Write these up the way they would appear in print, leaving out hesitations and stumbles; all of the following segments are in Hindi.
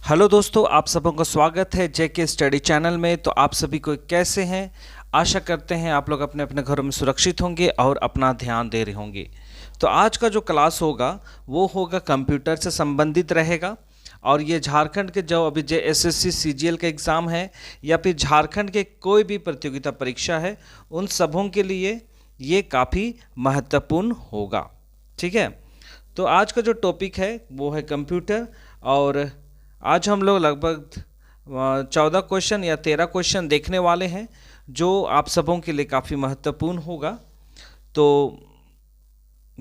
हेलो दोस्तों, आप सबों का स्वागत है जेके स्टडी चैनल में। तो आप सभी को कैसे हैं? आशा करते हैं आप लोग अपने अपने घरों में सुरक्षित होंगे और अपना ध्यान दे रहे होंगे। तो आज का जो क्लास होगा वो होगा कंप्यूटर से संबंधित रहेगा। और ये झारखंड के जो अभी JSSC CGL का एग्ज़ाम है या फिर झारखंड के कोई भी प्रतियोगिता परीक्षा है, उन सबों के लिए ये काफ़ी महत्वपूर्ण होगा। ठीक है, तो आज का जो टॉपिक है वो है कंप्यूटर। और आज हम लोग लगभग 14 क्वेश्चन या 13 क्वेश्चन देखने वाले हैं जो आप सबों के लिए काफ़ी महत्वपूर्ण होगा। तो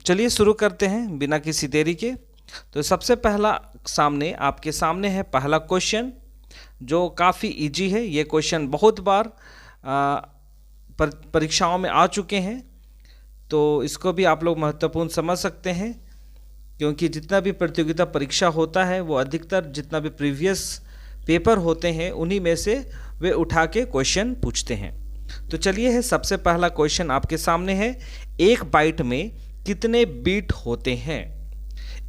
चलिए शुरू करते हैं बिना किसी देरी के। तो सबसे पहला आपके सामने है पहला क्वेश्चन जो काफ़ी इजी है। ये क्वेश्चन बहुत बार परीक्षाओं में आ चुके हैं, तो इसको भी आप लोग महत्वपूर्ण समझ सकते हैं, क्योंकि जितना भी प्रतियोगिता परीक्षा होता है वो अधिकतर जितना भी प्रीवियस पेपर होते हैं उन्हीं में से वे उठा के क्वेश्चन पूछते हैं। तो चलिए है सबसे पहला क्वेश्चन आपके सामने है, एक बाइट में कितने बीट होते हैं?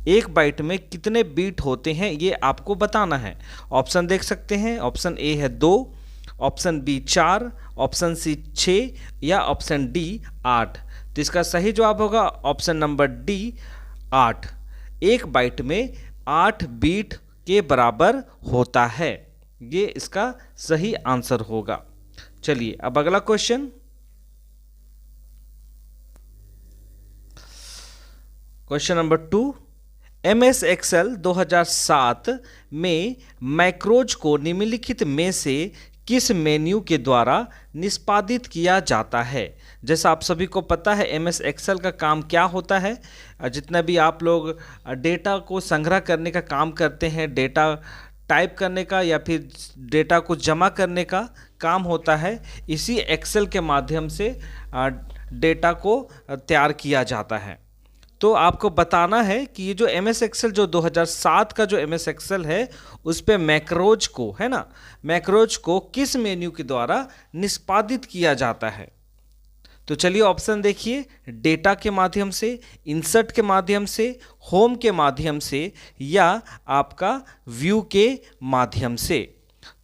एक बाइट में कितने बीट होते हैं ये आपको बताना है। ऑप्शन देख सकते हैं। ऑप्शन ए है 2, ऑप्शन बी 4, ऑप्शन सी 6 या ऑप्शन डी 8। तो इसका सही जवाब होगा ऑप्शन नंबर डी 8। एक बाइट में 8 बीट के बराबर होता है, ये इसका सही आंसर होगा। चलिए अब अगला क्वेश्चन नंबर 2। MS Excel 2007 में मैक्रोज को निम्नलिखित में से किस मेन्यू के द्वारा निष्पादित किया जाता है? जैसा आप सभी को पता है MS Excel का काम क्या होता है। जितना भी आप लोग डेटा को संग्रह करने का काम करते हैं, डेटा टाइप करने का या फिर डेटा को जमा करने का काम होता है, इसी एक्सेल के माध्यम से डेटा को तैयार किया जाता है। तो आपको बताना है कि ये जो MS Excel जो 2007 का जो MS Excel है उस पे मैक्रोज को, है ना, मैक्रोज को किस मेन्यू के द्वारा निष्पादित किया जाता है। तो चलिए ऑप्शन देखिए, डेटा के माध्यम से, इंसर्ट के माध्यम से, होम के माध्यम से या आपका व्यू के माध्यम से।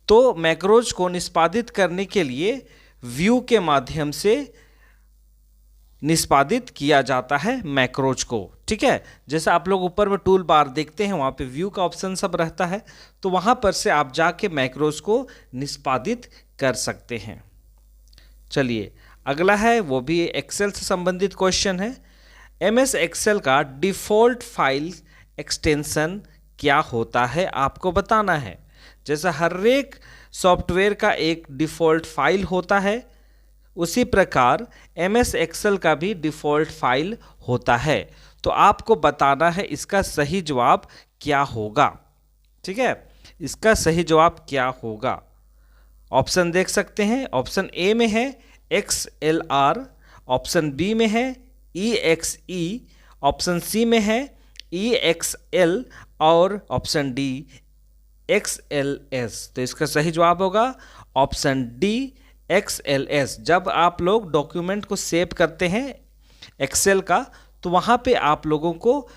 तो मैक्रोज को निष्पादित करने के लिए व्यू के माध्यम से निष्पादित किया जाता है मैक्रोज को। ठीक है, जैसे आप लोग ऊपर में टूल बार देखते हैं वहाँ पे व्यू का ऑप्शन सब रहता है, तो वहाँ पर से आप जाके मैक्रोज को निष्पादित कर सकते हैं। चलिए अगला है, वो भी एक्सेल से संबंधित क्वेश्चन है। MS Excel का डिफ़ॉल्ट फाइल एक्सटेंशन क्या होता है आपको बताना है। जैसा हर एक सॉफ्टवेयर का एक डिफ़ॉल्ट फाइल होता है, उसी प्रकार MS Excel का भी डिफ़ॉल्ट फाइल होता है। तो आपको बताना है इसका सही जवाब क्या होगा। ठीक है, इसका सही जवाब क्या होगा। ऑप्शन देख सकते हैं। ऑप्शन ए में है XLR, ऑप्शन बी में है EXE, ऑप्शन सी में है EXL और ऑप्शन डी XLS। तो इसका सही जवाब होगा ऑप्शन डी XLS। जब आप लोग डॉक्यूमेंट को सेव करते हैं एक्सेल का, तो वहाँ पे आप लोगों को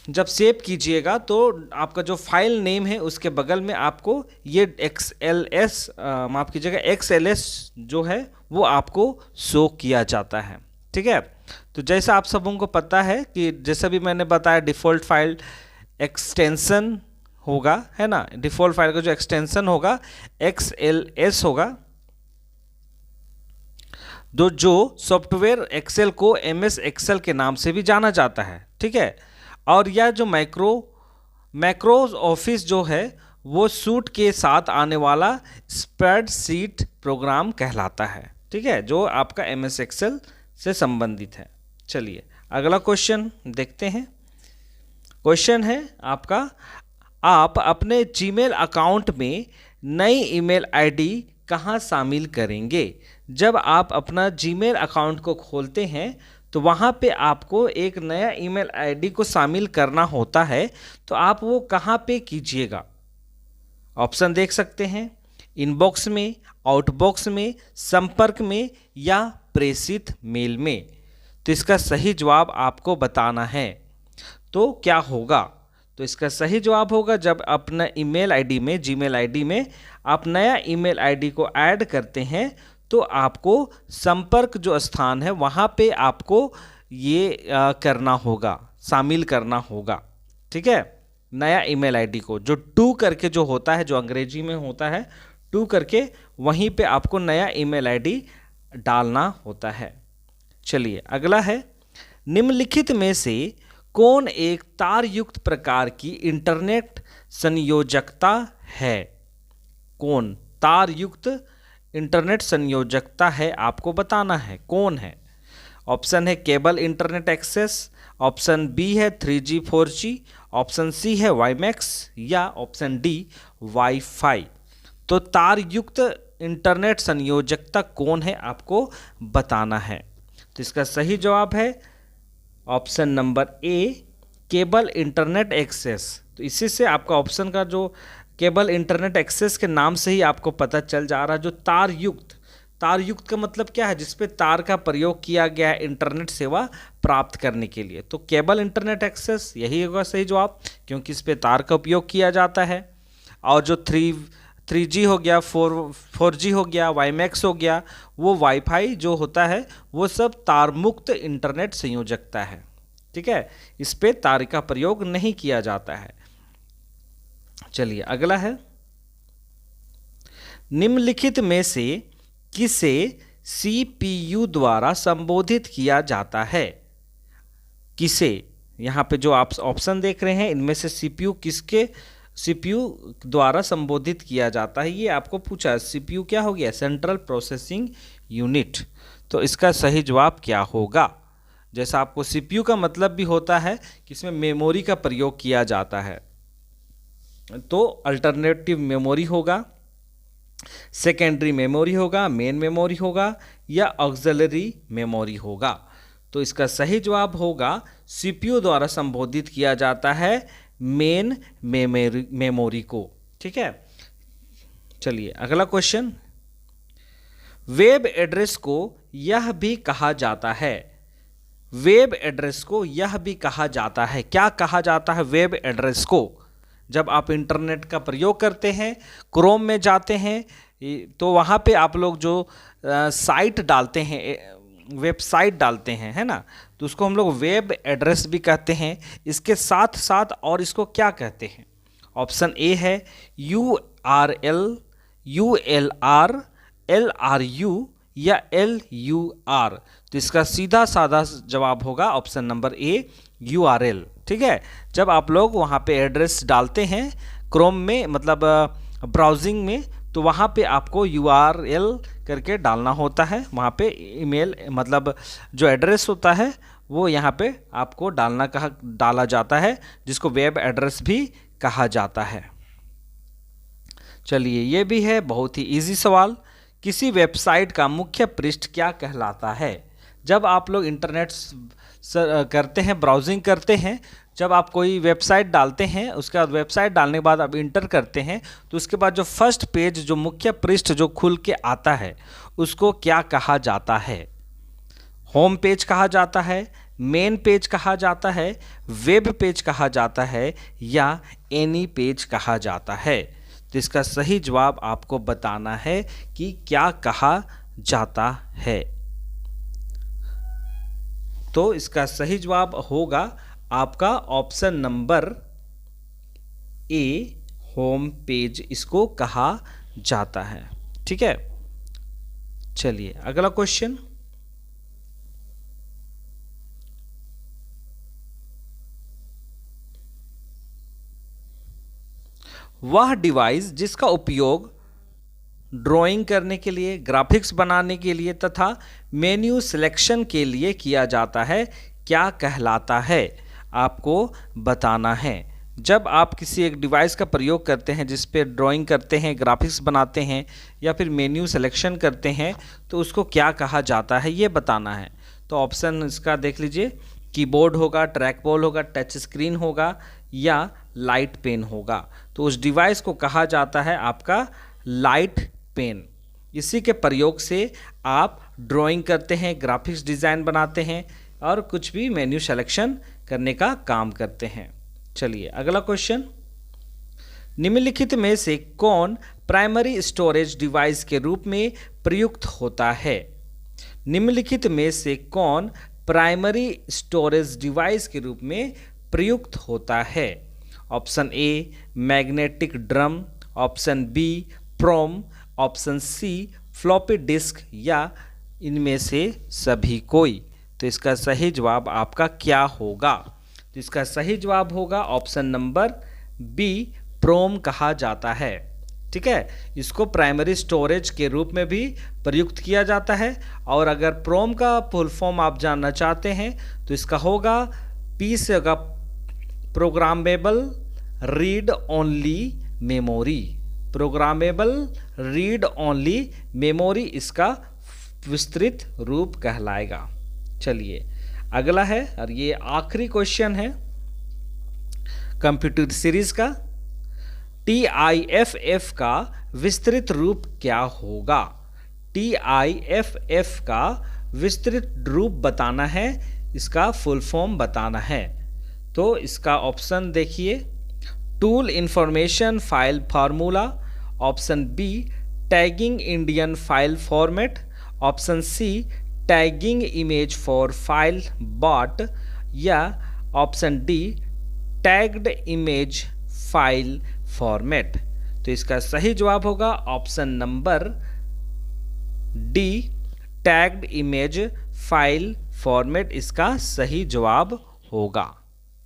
जब सेव कीजिएगा तो आपका जो फाइल नेम है उसके बगल में आपको ये XLS माफ़ कीजिएगा XLS जो है वो आपको शो किया जाता है। ठीक है, तो जैसा आप सबों को पता है कि जैसा भी मैंने बताया डिफ़ॉल्ट फाइल एक्सटेंशन होगा, है ना, डिफ़ॉल्ट फाइल का जो एक्सटेंशन होगा XLS होगा। जो सॉफ्टवेयर एक्सेल को MS Excel के नाम से भी जाना जाता है। ठीक है, और यह जो मैक्रो ऑफिस जो है वो सूट के साथ आने वाला स्प्रेडशीट प्रोग्राम कहलाता है। ठीक है, जो आपका MS Excel से संबंधित है। चलिए अगला क्वेश्चन देखते हैं। क्वेश्चन है आपका, आप अपने जीमेल अकाउंट में नई ईमेल आईडी कहाँ शामिल करेंगे? जब आप अपना जीमेल अकाउंट को खोलते हैं तो वहाँ पे आपको एक नया ईमेल आईडी को शामिल करना होता है, तो आप वो कहाँ पे कीजिएगा। ऑप्शन देख सकते हैं, इनबॉक्स में, आउटबॉक्स में, संपर्क में या प्रेषित मेल में। तो इसका सही जवाब आपको बताना है। तो क्या होगा? तो इसका सही जवाब होगा जब अपना ईमेल आईडी में, जीमेल आईडी में आप नया ईमेल आईडी को ऐड करते हैं तो आपको संपर्क जो स्थान है वहाँ पे आपको ये करना होगा, शामिल करना होगा। ठीक है, नया ईमेल आईडी को जो टू करके जो होता है, जो अंग्रेजी में होता है टू करके, वहीं पे आपको नया ईमेल आईडी डालना होता है। चलिए अगला है, निम्नलिखित में से कौन एक तार युक्त प्रकार की इंटरनेट संयोजकता है? कौन तार युक्त इंटरनेट संयोजकता है, आपको बताना है कौन है। ऑप्शन है cable internet access, option B है 3G 4G, ऑप्शन सी है वाईमैक्स या ऑप्शन डी वाईफाई। तो तार युक्त इंटरनेट संयोजकता कौन है, आपको बताना है। तो इसका सही जवाब है option number A, cable internet access. तो इसी से आपका ऑप्शन का जो केबल इंटरनेट एक्सेस के नाम से ही आपको पता चल जा रहा है, जो तार युक्त, तार युक्त का मतलब क्या है, जिसपे तार का प्रयोग किया गया है इंटरनेट सेवा प्राप्त करने के लिए। तो केबल इंटरनेट एक्सेस यही होगा सही जवाब, क्योंकि इस पे तार का उपयोग किया जाता है। और जो 3G हो गया, 4G हो गया, वाईमैक्स हो गया, वो वाईफाई जो होता है वो सब तार मुक्त इंटरनेट संयोजकता है। ठीक है, इस पे तार का प्रयोग नहीं किया जाता है। चलिए अगला है, निम्नलिखित में से किसे CPU द्वारा संबोधित किया जाता है? किसे, यहां पे जो आप ऑप्शन देख रहे हैं इनमें से CPU द्वारा संबोधित किया जाता है, ये आपको पूछा। CPU क्या हो गया? Central processing unit. तो इसका सही जवाब क्या होगा? जैसा आपको CPU का मतलब भी होता है कि इसमें मेमोरी का प्रयोग किया जाता है, तो अल्टरनेटिव मेमोरी होगा, सेकेंडरी मेमोरी होगा, मेन मेमोरी होगा या ऑक्सिलरी मेमोरी होगा। तो इसका सही जवाब होगा CPU द्वारा संबोधित किया जाता है मेन मेमोरी को। ठीक है, चलिए अगला क्वेश्चन, वेब एड्रेस को यह भी कहा जाता है, वेब एड्रेस को यह भी कहा जाता है, क्या कहा जाता है वेब एड्रेस को? जब आप इंटरनेट का प्रयोग करते हैं, क्रोम में जाते हैं, तो वहाँ पे आप लोग जो साइट डालते हैं, वेबसाइट डालते हैं, है ना, तो उसको हम लोग वेब एड्रेस भी कहते हैं। इसके साथ साथ और इसको क्या कहते हैं? ऑप्शन ए है URL, ULR, LRU या LUR। तो इसका सीधा साधा जवाब होगा ऑप्शन नंबर ए, URL। ठीक है, जब आप लोग वहाँ पे एड्रेस डालते हैं क्रोम में, मतलब ब्राउजिंग में, तो वहाँ पे आपको URL करके डालना होता है। वहाँ पे ईमेल, मतलब जो एड्रेस होता है वो यहाँ पे आपको डाला जाता है, जिसको वेब एड्रेस भी कहा जाता है। चलिए ये भी है बहुत ही इजी सवाल, किसी वेबसाइट का मुख्य पृष्ठ क्या कहलाता है? जब आप लोग इंटरनेट करते हैं, ब्राउजिंग करते हैं, जब आप कोई वेबसाइट डालते हैं, उसके बाद वेबसाइट डालने के बाद आप इंटर करते हैं, तो उसके बाद जो फर्स्ट पेज, जो मुख्य पृष्ठ जो खुल के आता है, उसको क्या कहा जाता है? होम पेज कहा जाता है, मेन पेज कहा जाता है, वेब पेज कहा जाता है या एनी पेज कहा जाता है? तो इसका सही जवाब आपको बताना है कि क्या कहा जाता है। तो इसका सही जवाब होगा आपका ऑप्शन नंबर ए, होम पेज इसको कहा जाता है। ठीक है, चलिए अगला क्वेश्चन, वह डिवाइस जिसका उपयोग ड्राइंग करने के लिए, ग्राफिक्स बनाने के लिए तथा मेन्यू सिलेक्शन के लिए किया जाता है, क्या कहलाता है? आपको बताना है। जब आप किसी एक डिवाइस का प्रयोग करते हैं जिस पे ड्राइंग करते हैं, ग्राफिक्स बनाते हैं या फिर मेन्यू सिलेक्शन करते हैं, तो उसको क्या कहा जाता है ये बताना है। तो ऑप्शन इसका देख लीजिए, कीबोर्ड होगा, ट्रैक बॉल होगा, टच स्क्रीन होगा या लाइट पेन होगा। तो उस डिवाइस को कहा जाता है आपका लाइट पेन। इसी के प्रयोग से आप ड्राइंग करते हैं, ग्राफिक्स डिज़ाइन बनाते हैं और कुछ भी मेन्यू सिलेक्शन करने का काम करते हैं। चलिए अगला क्वेश्चन, निम्नलिखित में से कौन प्राइमरी स्टोरेज डिवाइस के रूप में प्रयुक्त होता है? निम्नलिखित में से कौन प्राइमरी स्टोरेज डिवाइस के रूप में प्रयुक्त होता है? Option A magnetic drum, option B PROM, option C floppy disk, या इनमें से सभी कोई। तो इसका सही जवाब आपका क्या होगा? तो इसका सही जवाब होगा ऑप्शन नंबर बी, प्रोम कहा जाता है। ठीक है, इसको प्राइमरी स्टोरेज के रूप में भी प्रयुक्त किया जाता है। और अगर प्रोम का फुल फॉर्म आप जानना चाहते हैं तो इसका होगा पी से होगा programmable read only memory. Programmable read only memory इसका विस्तृत रूप कहलाएगा। चलिए अगला है, और ये आखिरी क्वेश्चन है कंप्यूटर सीरीज का। TIFF का विस्तृत रूप क्या होगा? TIFF का विस्तृत रूप बताना है, इसका फुल फॉर्म बताना है। तो इसका ऑप्शन देखिए, tool information file formula, option B tagging Indian file format, option C tagging image for file bot, या option D tagged image file format. तो इसका सही जवाब होगा option number D tagged image file format, इसका सही जवाब होगा।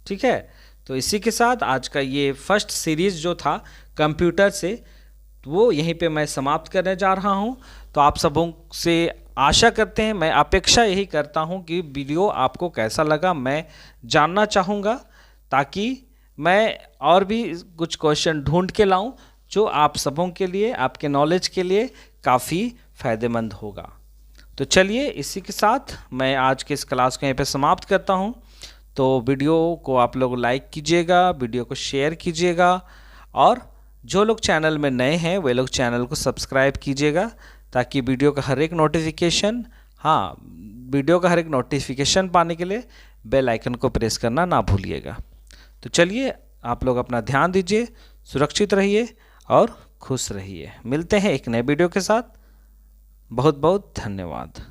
ठीक है, तो इसी के साथ आज का ये फर्स्ट सीरीज जो था कंप्यूटर से, वो यहीं पे मैं समाप्त करने जा रहा हूँ। तो आप सबों से आशा करते हैं, मैं अपेक्षा यही करता हूँ कि वीडियो आपको कैसा लगा मैं जानना चाहूँगा, ताकि मैं और भी कुछ क्वेश्चन ढूंढ के लाऊं जो आप सबों के लिए, आपके नॉलेज के लिए काफ़ी फ़ायदेमंद होगा। तो चलिए इसी के साथ मैं आज के इस क्लास को यहीं पे समाप्त करता हूं। तो वीडियो को आप लोग लाइक कीजिएगा, वीडियो को शेयर कीजिएगा, और जो लोग चैनल में नए हैं वे लोग चैनल को सब्सक्राइब कीजिएगा, ताकि वीडियो का हर एक नोटिफिकेशन, वीडियो का हर एक नोटिफिकेशन पाने के लिए बेल आइकन को प्रेस करना ना भूलिएगा। तो चलिए आप लोग अपना ध्यान दीजिए, सुरक्षित रहिए और खुश रहिए। मिलते हैं एक नए वीडियो के साथ। बहुत बहुत धन्यवाद।